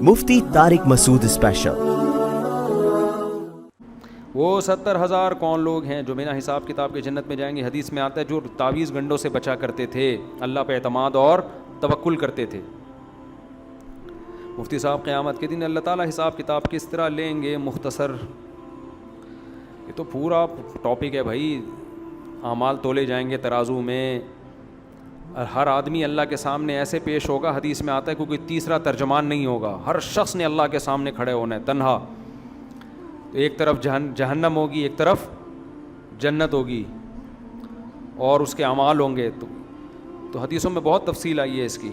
مفتی طارق مسعود special. وہ 70,000 کون لوگ ہیں جو بنا حساب کتاب کے جنت میں جائیں گے؟ حدیث میں آتا ہے جو تعویذ گنڈوں سے بچا کرتے تھے، اللہ پہ اعتماد اور توکل کرتے تھے۔ مفتی صاحب قیامت کے دن اللہ تعالیٰ حساب کتاب کس طرح لیں گے؟ مختصر، یہ تو پورا ٹاپک ہے بھائی۔ اعمال تولے جائیں گے ترازو میں، ہر آدمی اللہ کے سامنے ایسے پیش ہوگا، حدیث میں آتا ہے کیونکہ تیسرا ترجمان نہیں ہوگا، ہر شخص نے اللہ کے سامنے کھڑے ہونا ہے تنہا۔ تو ایک طرف جہنم ہوگی، ایک طرف جنت ہوگی، اور اس کے اعمال ہوں گے۔ تو حدیثوں میں بہت تفصیل آئی ہے اس کی۔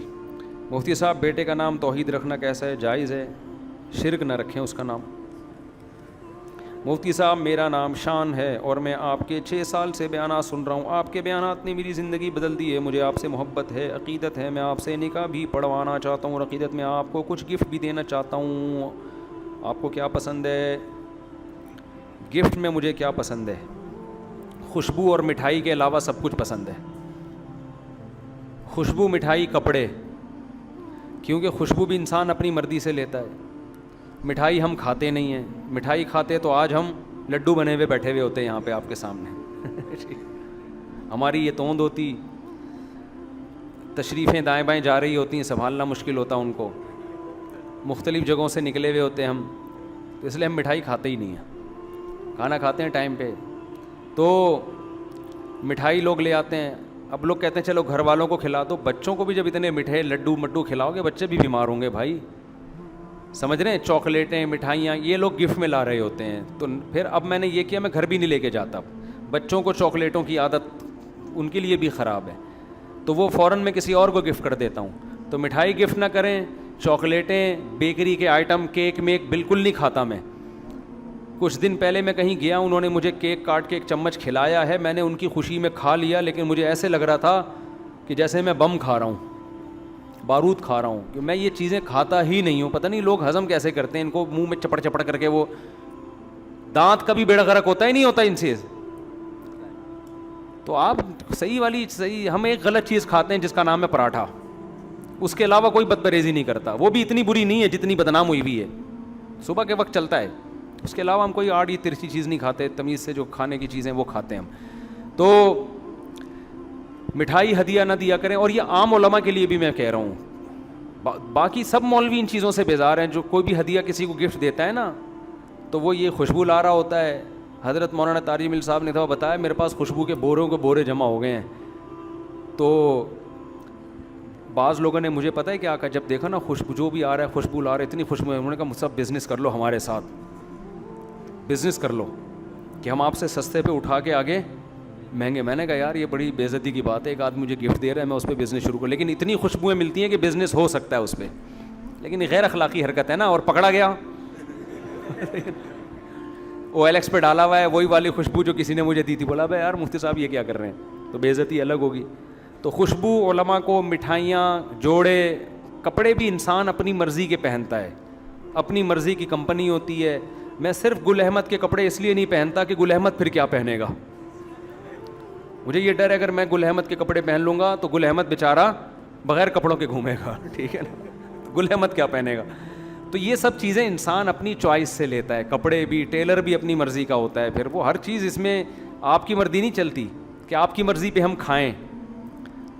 مفتی صاحب بیٹے کا نام توحید رکھنا کیسا ہے؟ جائز ہے، شرک نہ رکھیں اس کا نام۔ مفتی صاحب میرا نام شان ہے اور میں آپ کے 6 سال سے بیانات سن رہا ہوں، آپ کے بیانات نے میری زندگی بدل دی ہے، مجھے آپ سے محبت ہے، عقیدت ہے، میں آپ سے نکاح بھی پڑھوانا چاہتا ہوں اور عقیدت میں آپ کو کچھ گفٹ بھی دینا چاہتا ہوں۔ آپ کو کیا پسند ہے؟ گفٹ میں مجھے کیا پسند ہے؟ خوشبو اور مٹھائی کے علاوہ سب کچھ پسند ہے۔ خوشبو، مٹھائی، کپڑے، کیونکہ خوشبو بھی انسان اپنی مرضی سے لیتا ہے۔ مٹھائی ہم کھاتے نہیں ہیں، مٹھائی کھاتے تو آج ہم لڈو بنے ہوئے بیٹھے ہوئے ہوتے ہیں یہاں پہ آپ کے سامنے۔ ہماری یہ توند ہوتی، تشریفیں دائیں بائیں جا رہی ہوتی ہیں، سنبھالنا مشکل ہوتا ان کو، مختلف جگہوں سے نکلے ہوئے ہوتے ہیں ہم، تو اس لیے ہم مٹھائی کھاتے ہی نہیں ہیں، کھانا کھاتے ہیں ٹائم پہ۔ تو مٹھائی لوگ لے آتے ہیں، اب لوگ کہتے ہیں چلو گھر والوں کو کھلا دو، بچوں کو بھی جب اتنے میٹھے لڈو مٹو کھلاؤ گے بچے بھی بیمار ہوں گے بھائی، سمجھ رہے ہیں؟ چاکلیٹیں، مٹھائیاں یہ لوگ گفٹ میں لا رہے ہوتے ہیں، تو پھر اب میں نے یہ کیا، میں گھر بھی نہیں لے کے جاتا، بچوں کو چاکلیٹوں کی عادت ان کے لیے بھی خراب ہے، تو وہ فوراً میں کسی اور کو گفٹ کر دیتا ہوں۔ تو مٹھائی گفٹ نہ کریں، چاکلیٹیں، بیکری کے آئٹم، کیک میک بالکل نہیں کھاتا میں۔ کچھ دن پہلے میں کہیں گیا، انہوں نے مجھے کیک کاٹ کے ایک چمچ کھلایا ہے، میں نے ان کی خوشی میں کھا لیا، لیکن مجھے ایسے لگ رہا تھا کہ جیسے میں بم کھا رہا ہوں، بارود کھا رہا ہوں، کہ میں یہ چیزیں کھاتا ہی نہیں ہوں۔ پتہ نہیں لوگ ہضم کیسے کرتے ہیں، ان کو منہ میں چپڑ چپڑ کر کے، وہ دانت کا بھی بیڑا غرق ہوتا ہی نہیں ہوتا ان سے۔ تو آپ صحیح ہم ایک غلط چیز کھاتے ہیں جس کا نام ہے پراٹھا، اس کے علاوہ کوئی بدپریزی نہیں کرتا، وہ بھی اتنی بری نہیں ہے جتنی بدنام ہوئی بھی ہے، صبح کے وقت چلتا ہے، اس کے علاوہ ہم کوئی آڑی ترچی چیز نہیں کھاتے، تمیز سے جو کھانے کی چیزیں وہ کھاتے ہیں ہم۔ تو مٹھائی ہدیہ نہ دیا کریں، اور یہ عام علماء کے لیے بھی میں کہہ رہا ہوں، باقی سب مولوی ان چیزوں سے بیزار ہیں۔ جو کوئی بھی ہدیہ کسی کو گفٹ دیتا ہے نا، تو وہ یہ خوشبو لا رہا ہوتا ہے۔ حضرت مولانا طارق مل صاحب نے تو بتایا، میرے پاس خوشبو کے بوروں کے بورے جمع ہو گئے ہیں۔ تو بعض لوگوں نے مجھے پتہ ہے کیا کہا، جب دیکھا نا خوشبو جو بھی آ رہا ہے، خوشبو لا رہا ہے، اتنی خوشبو ہے، انہوں نے کہا سب بزنس کر لو ہمارے ساتھ، بزنس کر لو کہ ہم آپ سے سستے پہ اٹھا کے آگے مہنگے۔ میں نے کہا یار یہ بڑی بے عزتی کی بات ہے، ایک آدمی مجھے گفٹ دے رہا ہے، میں اس پہ بزنس شروع کروں، لیکن اتنی خوشبوئیں ملتی ہیں کہ بزنس ہو سکتا ہے اس پہ، لیکن یہ غیر اخلاقی حرکت ہے نا، اور پکڑا گیا۔ او ایل ایکس پہ ڈالا ہوا ہے وہی والی خوشبو جو کسی نے مجھے دی تھی، بولا بھائی یار مفتی صاحب یہ کیا کر رہے ہیں، تو بے عزتی الگ ہوگی۔ تو خوشبو علماء کو، مٹھائیاں، جوڑے، کپڑے بھی انسان اپنی مرضی کے پہنتا ہے، اپنی مرضی کی کمپنی ہوتی ہے۔ میں صرف گل احمد کے کپڑے اس لیے نہیں پہنتا کہ گل احمد پھر کیا پہنے گا، مجھے یہ ڈر ہے اگر میں گل احمد کے کپڑے پہن لوں گا تو گل احمد بیچارہ بغیر کپڑوں کے گھومے گا، ٹھیک ہے نا، گل احمد کیا پہنے گا۔ تو یہ سب چیزیں انسان اپنی چوائس سے لیتا ہے، کپڑے بھی، ٹیلر بھی اپنی مرضی کا ہوتا ہے، پھر وہ ہر چیز اس میں آپ کی مرضی نہیں چلتی کہ آپ کی مرضی پہ ہم کھائیں۔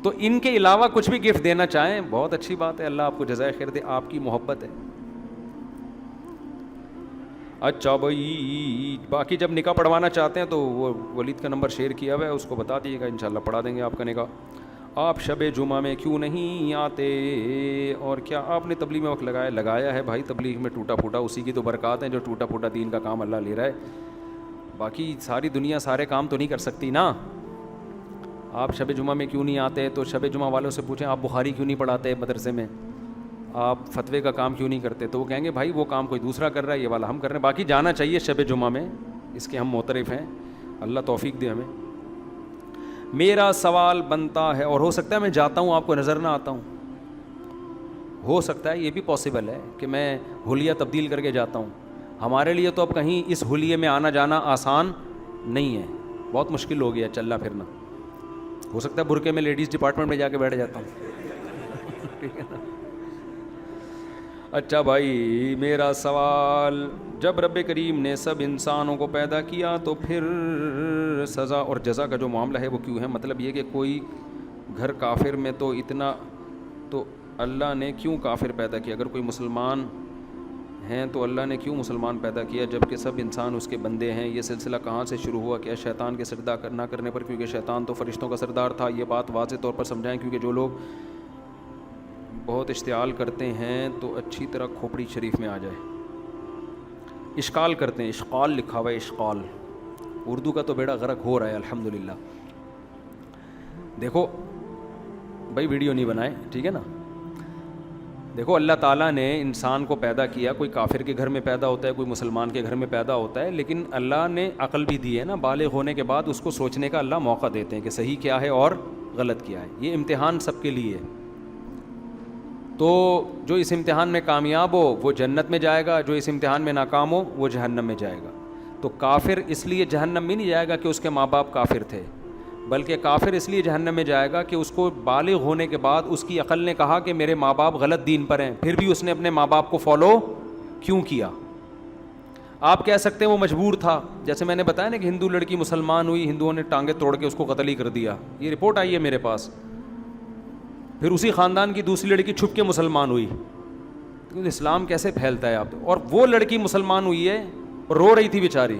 تو ان کے علاوہ کچھ بھی گفٹ دینا چاہیں بہت اچھی بات ہے، اللہ آپ کو جزائے خیر دے، آپ کی محبت ہے۔ اچھا بھائی، باقی جب نکاح پڑھوانا چاہتے ہیں تو وہ ولید کا نمبر شیئر کیا ہوا ہے، اس کو بتا دیجیے گا، انشاءاللہ پڑھا دیں گے آپ کا نکاح۔ آپ شب جمعہ میں کیوں نہیں آتے، اور کیا آپ نے تبلیغ میں وقت لگایا ہے؟ بھائی تبلیغ میں ٹوٹا پھوٹا اسی کی تو برکات ہیں جو ٹوٹا پھوٹا دین کا کام اللہ لے رہا ہے، باقی ساری دنیا سارے کام تو نہیں کر سکتی نا۔ آپ شب جمعہ میں کیوں نہیں آتے تو شب جمعہ والوں سے پوچھیں، آپ بخاری کیوں نہیں پڑھاتے مدرسے میں، آپ فتوے کا کام کیوں نہیں کرتے، تو وہ کہیں گے بھائی وہ کام کوئی دوسرا کر رہا ہے، یہ والا ہم کر رہے ہیں۔ باقی جانا چاہیے شب جمعہ میں، اس کے ہم معترف ہیں، اللہ توفیق دے ہمیں۔ میرا سوال بنتا ہے، اور ہو سکتا ہے میں جاتا ہوں آپ کو نظر نہ آتا ہوں، ہو سکتا ہے یہ بھی پاسبل ہے کہ میں حلیہ تبدیل کر کے جاتا ہوں، ہمارے لیے تو اب کہیں اس حلیے میں آنا جانا آسان نہیں ہے، بہت مشکل ہو گیا چلنا پھرنا، ہو سکتا ہے برقعے میں لیڈیز ڈپارٹمنٹ میں جا کے بیٹھ جاتا ہوں، ٹھیک ہے نا۔ اچھا بھائی میرا سوال، جب رب کریم نے سب انسانوں کو پیدا کیا تو پھر سزا اور جزا کا جو معاملہ ہے وہ کیوں ہے؟ مطلب یہ کہ کوئی گھر کافر میں تو اتنا تو اللہ نے کیوں کافر پیدا کیا؟ اگر کوئی مسلمان ہیں تو اللہ نے کیوں مسلمان پیدا کیا جب کہ سب انسان اس کے بندے ہیں؟ یہ سلسلہ کہاں سے شروع ہوا؟ کیا شیطان کے سجدہ نہ کرنے پر؟ کیونکہ شیطان تو فرشتوں کا سردار تھا. یہ بات واضح طور پر سمجھائیں، کیونکہ جو لوگ بہت اشتعال کرتے ہیں تو اچھی طرح کھوپڑی شریف میں آ جائے. اشکال کرتے ہیں، اشقال لکھا ہوا ہے، اشقال. اردو کا تو بیڑا غرق ہو رہا ہے الحمدللہ. دیکھو بھائی ویڈیو نہیں بنائے، ٹھیک ہے نا. دیکھو اللہ تعالیٰ نے انسان کو پیدا کیا، کوئی کافر کے گھر میں پیدا ہوتا ہے، کوئی مسلمان کے گھر میں پیدا ہوتا ہے، لیکن اللہ نے عقل بھی دی ہے نا. بالغ ہونے کے بعد اس کو سوچنے کا اللہ موقع دیتے ہیں کہ صحیح کیا ہے اور غلط کیا ہے. یہ امتحان سب کے لیے ہے. تو جو اس امتحان میں کامیاب ہو وہ جنت میں جائے گا، جو اس امتحان میں ناکام ہو وہ جہنم میں جائے گا. تو کافر اس لیے جہنم میں نہیں جائے گا کہ اس کے ماں باپ کافر تھے، بلکہ کافر اس لیے جہنم میں جائے گا کہ اس کو بالغ ہونے کے بعد اس کی عقل نے کہا کہ میرے ماں باپ غلط دین پر ہیں، پھر بھی اس نے اپنے ماں باپ کو فالو کیوں کیا؟ آپ کہہ سکتے ہیں وہ مجبور تھا، جیسے میں نے بتایا نا کہ ہندو لڑکی مسلمان ہوئی، ہندوؤں نے ٹانگیں توڑ کے اس کو قتل ہی کر دیا. یہ رپورٹ آئی ہے میرے پاس. پھر اسی خاندان کی دوسری لڑکی چھپ کے مسلمان ہوئی. اسلام کیسے پھیلتا ہے آپ؟ اور وہ لڑکی مسلمان ہوئی ہے اور رو رہی تھی بیچاری.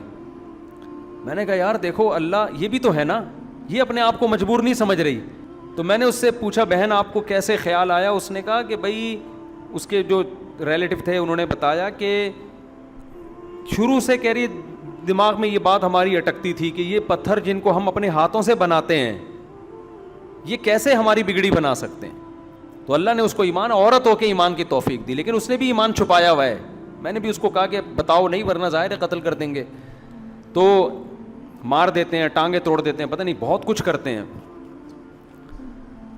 میں نے کہا یار دیکھو اللہ یہ بھی تو ہے نا، یہ اپنے آپ کو مجبور نہیں سمجھ رہی. تو میں نے اس سے پوچھا بہن آپ کو کیسے خیال آیا؟ اس نے کہا کہ بھائی اس کے جو ریلیٹو تھے انہوں نے بتایا کہ شروع سے کہہ رہی دماغ میں یہ بات ہماری اٹکتی تھی کہ یہ پتھر جن کو ہم اپنے ہاتھوں سے بناتے ہیں یہ کیسے ہماری بگڑی بنا سکتے ہیں. تو اللہ نے اس کو ایمان، عورت ہو کے ایمان کی توفیق دی، لیکن اس نے بھی ایمان چھپایا ہوا ہے. میں نے بھی اس کو کہا کہ بتاؤ نہیں ورنہ ظاہر ہے قتل کر دیں گے. تو مار دیتے ہیں، ٹانگیں توڑ دیتے ہیں، پتہ نہیں بہت کچھ کرتے ہیں.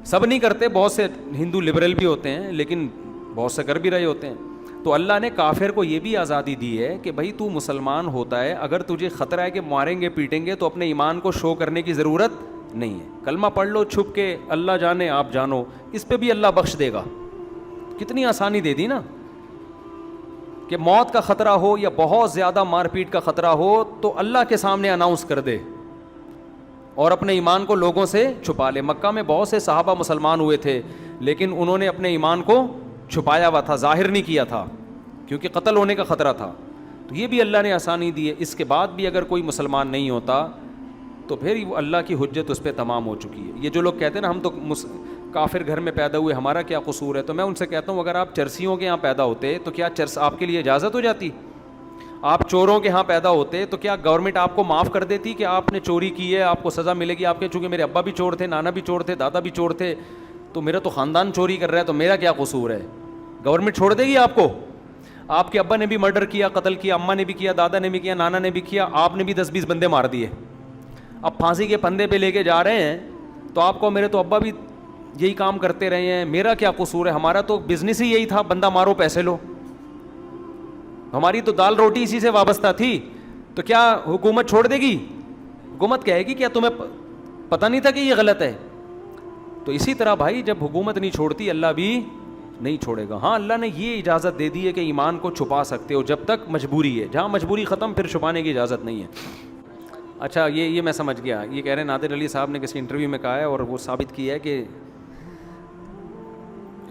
سب نہیں کرتے، بہت سے ہندو لبرل بھی ہوتے ہیں لیکن بہت سے کر بھی رہے ہوتے ہیں. تو اللہ نے کافر کو یہ بھی آزادی دی ہے کہ بھائی تو مسلمان ہوتا ہے، اگر تجھے خطرہ ہے کہ ماریں گے پیٹیں گے تو اپنے ایمان کو شو کرنے کی ضرورت نہیں ہے. کلمہ پڑھ لو چھپ کے، اللہ جانے آپ جانو، اس پہ بھی اللہ بخش دے گا. کتنی آسانی دے دی نا کہ موت کا خطرہ ہو یا بہت زیادہ مار پیٹ کا خطرہ ہو تو اللہ کے سامنے اناؤنس کر دے اور اپنے ایمان کو لوگوں سے چھپا لے. مکہ میں بہت سے صحابہ مسلمان ہوئے تھے لیکن انہوں نے اپنے ایمان کو چھپایا ہوا تھا، ظاہر نہیں کیا تھا کیونکہ قتل ہونے کا خطرہ تھا. تو یہ بھی اللہ نے آسانی دی ہے. اس کے بعد بھی اگر کوئی مسلمان نہیں ہوتا تو پھر وہ اللہ کی حجت اس پہ تمام ہو چکی ہے. یہ جو لوگ کہتے ہیں نا ہم تو کافر گھر میں پیدا ہوئے ہمارا کیا قصور ہے، تو میں ان سے کہتا ہوں اگر آپ چرسیوں کے یہاں پیدا ہوتے تو کیا چرس آپ کے لیے اجازت ہو جاتی؟ آپ چوروں کے ہاں پیدا ہوتے تو کیا گورنمنٹ آپ کو معاف کر دیتی کہ آپ نے چوری کی ہے آپ کو سزا ملے گی؟ آپ کے چونکہ میرے ابا بھی چور تھے، نانا بھی چور تھے، دادا بھی چور تھے، تو میرا تو خاندان چوری کر رہا ہے تو میرا کیا قصور ہے؟ گورنمنٹ چھوڑ دے گی آپ کو؟ آپ کے ابا نے بھی مرڈر کیا، قتل کیا، اماں نے بھی کیا، دادا نے بھی کیا، نانا نے بھی کیا، آپ نے بھی 10-20 بندے مار دیے، اب پھانسی کے پندے پہ لے کے جا رہے ہیں تو آپ کو میرے تو ابا بھی یہی کام کرتے رہے ہیں، میرا کیا قصور ہے؟ ہمارا تو بزنس ہی یہی تھا، بندہ مارو پیسے لو، ہماری تو دال روٹی اسی سے وابستہ تھی. تو کیا حکومت چھوڑ دے گی؟ حکومت کہے گی کیا تمہیں پتہ نہیں تھا کہ یہ غلط ہے؟ تو اسی طرح بھائی جب حکومت نہیں چھوڑتی اللہ بھی نہیں چھوڑے گا. ہاں اللہ نے یہ اجازت دے دی ہے کہ ایمان کو چھپا سکتے ہو جب تک مجبوری ہے، جہاں مجبوری ختم پھر چھپانے کی اجازت نہیں ہے. اچھا یہ میں سمجھ گیا. یہ کہہ رہے ہیں نادر علی صاحب نے کسی انٹرویو میں کہا ہے اور وہ ثابت کیا ہے کہ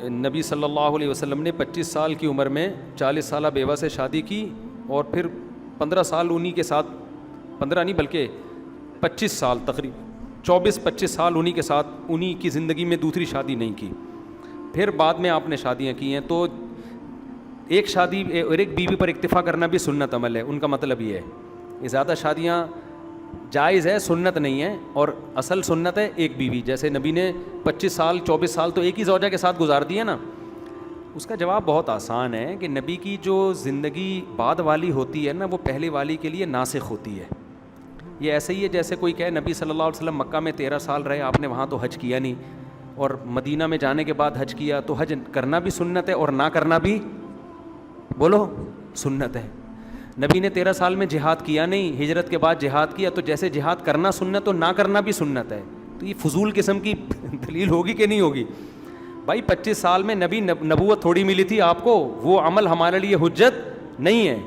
نبی صلی اللہ علیہ وسلم نے 25 سال کی عمر میں 40 سالہ بیوہ سے شادی کی اور پھر 15 سال انہی کے ساتھ، 15 نہیں بلکہ 25 سال تقریباً 24-25 سال انہی کے ساتھ، انہی کی زندگی میں دوسری شادی نہیں کی. پھر بعد میں آپ نے شادیاں کی ہیں. تو ایک شادی اور ایک بیوی پر اکتفا کرنا بھی سنت عمل ہے. ان کا مطلب یہ ہے یہ زیادہ شادیاں جائز ہے، سنت نہیں ہے، اور اصل سنت ہے ایک بیوی. جیسے نبی نے 25 سال 24 سال تو ایک ہی زوجہ کے ساتھ گزار دیے نا. اس کا جواب بہت آسان ہے کہ نبی کی جو زندگی بعد والی ہوتی ہے نا وہ پہلے والی کے لیے ناسخ ہوتی ہے. یہ ایسے ہی ہے جیسے کوئی کہے نبی صلی اللہ علیہ وسلم مکہ میں 13 سال رہے، آپ نے وہاں تو حج کیا نہیں، اور مدینہ میں جانے کے بعد حج کیا، تو حج کرنا بھی سنت ہے اور نہ کرنا بھی بولو سنت ہے. نبی نے 13 سال میں جہاد کیا نہیں، ہجرت کے بعد جہاد کیا، تو جیسے جہاد کرنا سنت تو نہ کرنا بھی سنت ہے. تو یہ فضول قسم کی دلیل ہوگی کہ نہیں ہوگی؟ بھائی 25 سال میں نبوت تھوڑی ملی تھی آپ کو, وہ عمل ہمارے لیے حجت نہیں ہے.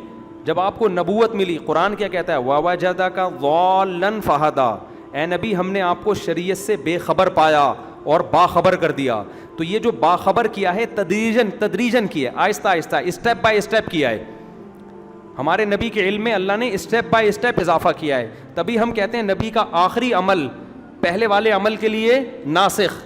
جب آپ کو نبوت ملی, قرآن کیا کہتا ہے, وَوَجَدَكَ ضَالًّا فَهَدَىٰ, اے نبی ہم نے آپ کو شریعت سے بے خبر پایا اور باخبر کر دیا. تو یہ جو باخبر کیا ہے تدریجن کیا ہے, آہستہ آہستہ, اسٹیپ بائی اسٹیپ کیا ہے. ہمارے نبی کے علم میں اللہ نے اسٹیپ بائی اسٹیپ اضافہ کیا ہے. تبھی ہم کہتے ہیں نبی کا آخری عمل پہلے والے عمل کے لیے ناسخ,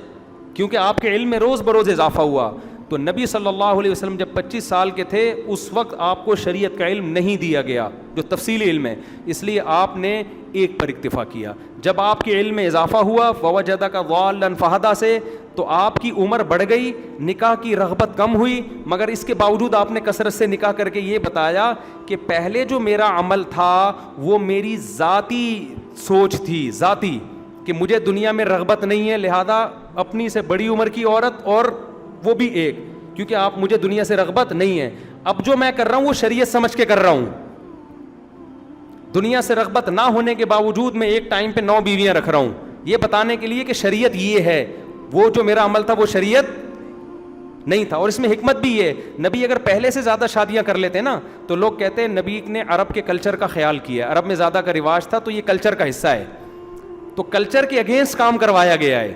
کیونکہ آپ کے علم میں روز بروز اضافہ ہوا. تو نبی صلی اللہ علیہ وسلم جب 25 سال کے تھے اس وقت آپ کو شریعت کا علم نہیں دیا گیا جو تفصیلی علم ہے, اس لیے آپ نے ایک پر اکتفا کیا. جب آپ کے علم میں اضافہ ہوا وَوَجَدَكَ ضَالًّا فَهَدَىٰ سے, تو آپ کی عمر بڑھ گئی, نکاح کی رغبت کم ہوئی, مگر اس کے باوجود آپ نے کثرت سے نکاح کر کے یہ بتایا کہ پہلے جو میرا عمل تھا وہ میری ذاتی سوچ تھی, ذاتی, کہ مجھے دنیا میں رغبت نہیں ہے, لہذا اپنی سے بڑی عمر کی عورت اور وہ بھی ایک, کیونکہ آپ مجھے دنیا سے رغبت نہیں ہے. اب جو میں کر رہا ہوں وہ شریعت سمجھ کے کر رہا ہوں. دنیا سے رغبت نہ ہونے کے باوجود میں ایک ٹائم پہ 9 بیویاں رکھ رہا ہوں, یہ بتانے کے لیے کہ شریعت یہ ہے. وہ جو میرا عمل تھا وہ شریعت نہیں تھا. اور اس میں حکمت بھی ہے, نبی اگر پہلے سے زیادہ شادیاں کر لیتے نا تو لوگ کہتے ہیں نبی نے عرب کے کلچر کا خیال کیا, عرب میں زیادہ کا رواج تھا تو یہ کلچر کا حصہ ہے. تو کلچر کے اگینسٹ کام کروایا گیا ہے.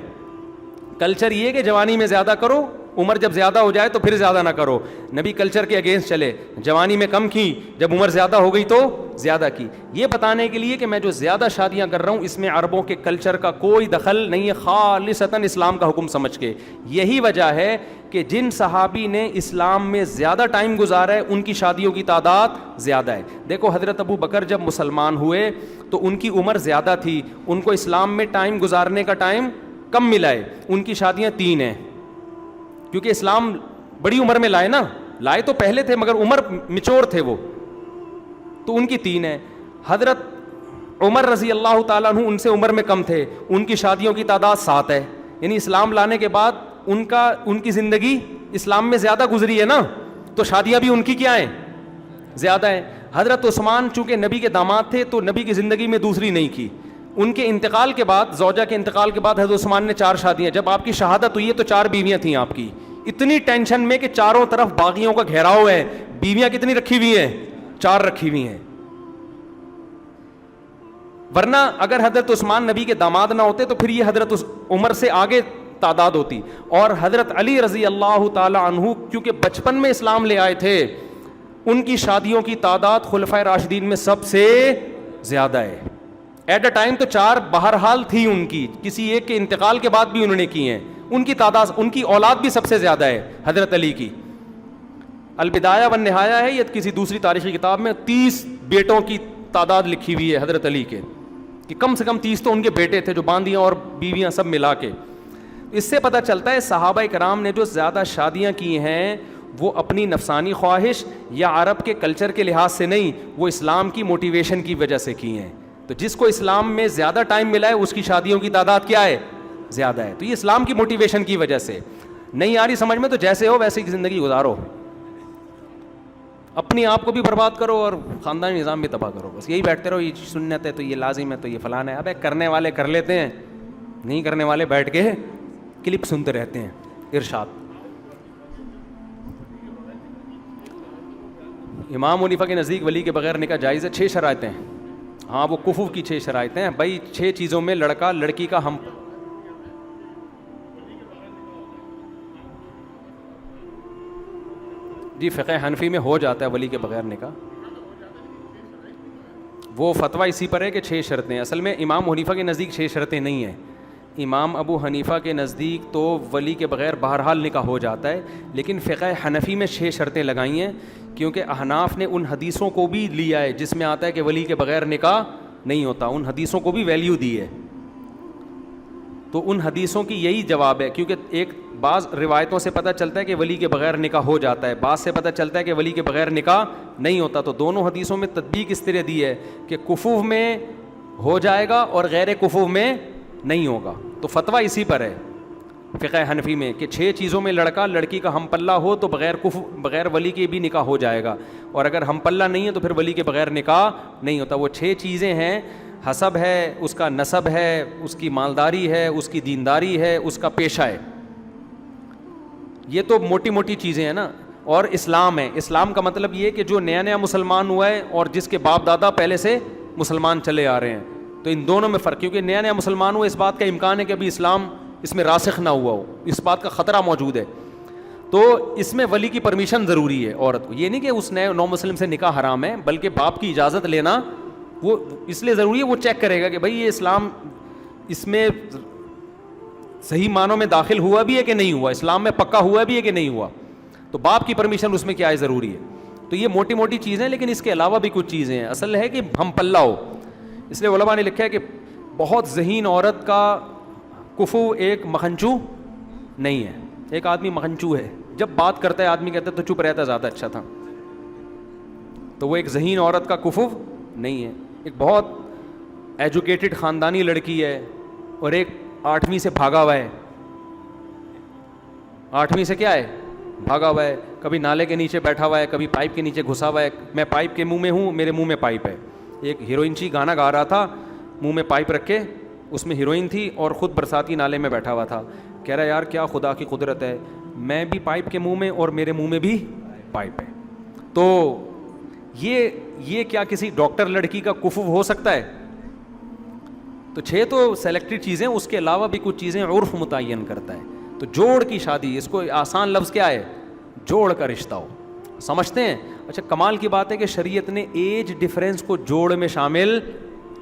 کلچر یہ کہ جوانی میں زیادہ کرو, عمر جب زیادہ ہو جائے تو پھر زیادہ نہ کرو. نبی کلچر کے اگینسٹ چلے, جوانی میں کم کی, جب عمر زیادہ ہو گئی تو زیادہ کی. یہ بتانے کے لیے کہ میں جو زیادہ شادیاں کر رہا ہوں اس میں عربوں کے کلچر کا کوئی دخل نہیں ہے, خالصتاً اسلام کا حکم سمجھ کے. یہی وجہ ہے کہ جن صحابی نے اسلام میں زیادہ ٹائم گزارا ہے ان کی شادیوں کی تعداد زیادہ ہے. دیکھو حضرت ابو بکر جب مسلمان ہوئے تو ان کی عمر زیادہ تھی, ان کو اسلام میں ٹائم گزارنے کا ٹائم کم ملا ہے, ان کی شادیاں 3 ہیں, کیونکہ اسلام بڑی عمر میں لائے نا, لائے تو پہلے تھے مگر عمر میچور تھے وہ, تو ان کی 3 ہیں. حضرت عمر رضی اللہ تعالیٰ عنہ ان سے عمر میں کم تھے, ان کی شادیوں کی تعداد 7 ہے. یعنی اسلام لانے کے بعد ان کی زندگی اسلام میں زیادہ گزری ہے نا, تو شادیاں بھی ان کی کیا ہیں, زیادہ ہیں. حضرت عثمان چونکہ نبی کے داماد تھے تو نبی کی زندگی میں دوسری نہیں کی, ان کے انتقال کے بعد, زوجہ کے انتقال کے بعد حضرت عثمان نے 4 شادیاں. جب آپ کی شہادت ہوئی ہے تو 4 بیویاں تھیں آپ کی, اتنی ٹینشن میں کہ چاروں طرف باغیوں کا گھیراؤ ہے, بیویاں کتنی رکھی ہوئی ہیں, 4 رکھی ہوئی ہیں. ورنہ اگر حضرت عثمان نبی کے داماد نہ ہوتے تو پھر یہ حضرت عمر سے آگے تعداد ہوتی. اور حضرت علی رضی اللہ تعالی عنہ کیونکہ بچپن میں اسلام لے آئے تھے, ان کی شادیوں کی تعداد خلفائے راشدین میں سب سے زیادہ ہے. ایٹ اے ٹائم تو 4 بہرحال تھی ان کی, کسی ایک کے انتقال کے بعد بھی انہوں نے کی ہیں. ان کی تعداد, ان کی اولاد بھی سب سے زیادہ ہے حضرت علی کی. البدایہ والنہایہ ہے یا کسی دوسری تاریخی کتاب میں 30 بیٹوں کی تعداد لکھی ہوئی ہے حضرت علی کے, کہ کم سے کم 30 تو ان کے بیٹے تھے, جو باندیاں اور بیویاں سب ملا کے. اس سے پتہ چلتا ہے صحابہ کرام نے جو زیادہ شادیاں کی ہیں وہ اپنی نفسانی خواہش یا عرب کے کلچر کے لحاظ سے نہیں, وہ اسلام کی موٹیویشن کی وجہ سے کی ہیں. تو جس کو اسلام میں زیادہ ٹائم ملا ہے اس کی شادیوں کی تعداد کیا ہے, زیادہ ہے. تو یہ اسلام کی موٹیویشن کی وجہ سے. نہیں آ رہی سمجھ میں تو جیسے ہو ویسے کی زندگی گزارو, اپنی آپ کو بھی برباد کرو اور خاندانی نظام بھی تباہ کرو. بس یہی بیٹھتے رہو, یہ سنت ہے تو یہ لازم ہے تو یہ فلان ہے. ابے کرنے والے کر لیتے ہیں, نہیں کرنے والے بیٹھ کے کلپ سنتے رہتے ہیں. ارشاد امام حنیفہ کے نزدیک ولی کے بغیر نکاح جائز ہے. 6 شرائطیں. ہاں وہ کفو کی 6 شرائطیں ہیں بھائی. 6 چیزوں میں لڑکا لڑکی کا ہم جی فقہ حنفی میں ہو جاتا ہے ولی کے بغیر نکاح. وہ فتویٰ اسی پر ہے کہ 6 شرطیں. اصل میں امام حنیفہ کے نزدیک 6 شرطیں نہیں ہیں. امام ابو حنیفہ کے نزدیک تو ولی کے بغیر بہرحال نکاح ہو جاتا ہے, لیکن فقہ حنفی میں 6 شرطیں لگائی ہیں, کیونکہ احناف نے ان حدیثوں کو بھی لیا ہے جس میں آتا ہے کہ ولی کے بغیر نکاح نہیں ہوتا. ان حدیثوں کو بھی ویلیو دی ہے. تو ان حدیثوں کی یہی جواب ہے, کیونکہ ایک بعض روایتوں سے پتہ چلتا ہے کہ ولی کے بغیر نکاح ہو جاتا ہے, بعض سے پتہ چلتا ہے کہ ولی کے بغیر نکاح نہیں ہوتا. تو دونوں حدیثوں میں تطبیق اس طرح دی ہے کہ کفوف میں ہو جائے گا اور غیر کفوف میں نہیں ہوگا. تو فتویٰ اسی پر ہے فقہ حنفی میں کہ 6 چیزوں میں لڑکا لڑکی کا ہم پلہ ہو تو بغیر ولی کے بھی نکاح ہو جائے گا, اور اگر ہم پلہ نہیں ہے تو پھر ولی کے بغیر نکاح نہیں ہوتا. وہ 6 چیزیں ہیں, حسب ہے, اس کا نسب ہے, اس کی مالداری ہے, اس کی دینداری ہے, اس کا پیشہ ہے. یہ تو موٹی موٹی چیزیں ہیں نا. اور اسلام ہے, اسلام کا مطلب یہ کہ جو نیا نیا مسلمان ہوا ہے اور جس کے باپ دادا پہلے سے مسلمان چلے آ رہے ہیں, تو ان دونوں میں فرق, کیونکہ نیا نیا مسلمان ہوا اس بات کا امکان ہے کہ ابھی اسلام اس میں راسخ نہ ہوا ہو, اس بات کا خطرہ موجود ہے. تو اس میں ولی کی پرمیشن ضروری ہے عورت کو. یہ نہیں کہ اس نئے نو مسلم سے نکاح حرام ہے, بلکہ باپ کی اجازت لینا وہ اس لیے ضروری ہے, وہ چیک کرے گا کہ بھائی یہ اسلام اس میں صحیح معنوں میں داخل ہوا بھی ہے کہ نہیں ہوا, اسلام میں پکا ہوا بھی ہے کہ نہیں ہوا. تو باپ کی پرمیشن اس میں کیا ہے, ضروری ہے. تو یہ موٹی موٹی چیزیں, لیکن اس کے علاوہ بھی کچھ چیزیں ہیں. اصل ہے کہ ہم پلہ ہو. اس لیے علماء نے لکھا ہے کہ بہت ذہین عورت کا کفو ایک مکھنچو نہیں ہے. ایک آدمی مکھنچو ہے, جب بات کرتا ہے آدمی کہتا ہے تو چپ رہتا ہے زیادہ اچھا تھا, تو وہ ایک ذہین عورت کا کفو نہیں ہے. ایک بہت ایجوکیٹڈ خاندانی لڑکی ہے اور ایک 8ویں سے بھاگا ہوا ہے. 8ویں سے کیا ہے, بھاگا ہوا ہے. کبھی نالے کے نیچے بیٹھا ہوا ہے, کبھی پائپ کے نیچے گھسا ہوا ہے. میں پائپ کے منہ میں ہوں, میرے منہ میں پائپ ہے. ایک ہیروئن چی گانا گا رہا تھا, منہ میں پائپ رکھ کے, اس میں ہیروئن تھی اور خود برساتی نالے میں بیٹھا ہوا تھا. کہہ رہا یار کیا خدا کی قدرت ہے, میں بھی پائپ کے منہ میں اور میرے منہ میں بھی پائپ ہے. تو یہ کیا کسی ڈاکٹر لڑکی کا کفو ہو سکتا ہے؟ تو 6 تو سلیکٹڈ چیزیں, اس کے علاوہ بھی کچھ چیزیں عرف متعین کرتا ہے. تو جوڑ کی شادی, اس کو آسان لفظ کیا ہے, جوڑ کا رشتہ ہو, سمجھتے ہیں. اچھا کمال کی بات ہے کہ شریعت نے ایج ڈفرینس کو جوڑ میں شامل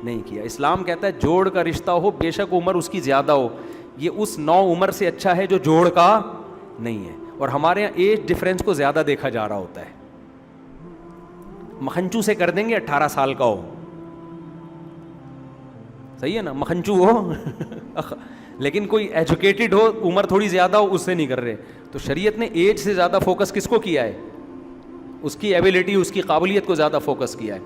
نہیں کیا. اسلام کہتا ہے جوڑ کا رشتہ ہو, بے شک عمر اس کی زیادہ ہو, یہ اس نو عمر سے اچھا ہے جو جوڑ کا نہیں ہے. اور ہمارے یہاں ایج ڈفرینس کو زیادہ دیکھا جا رہا ہوتا ہے. مکھنچو سے کر دیں گے 18 سال کا ہو, صحیح ہے نا, مکھنچو ہو لیکن کوئی ایجوکیٹڈ ہو, عمر تھوڑی زیادہ ہو, اس سے نہیں کر رہے. تو شریعت نے ایج سے زیادہ فوکس کس کو کیا ہے, اس کی ایبلٹی, اس کی قابلیت کو زیادہ فوکس کیا ہے.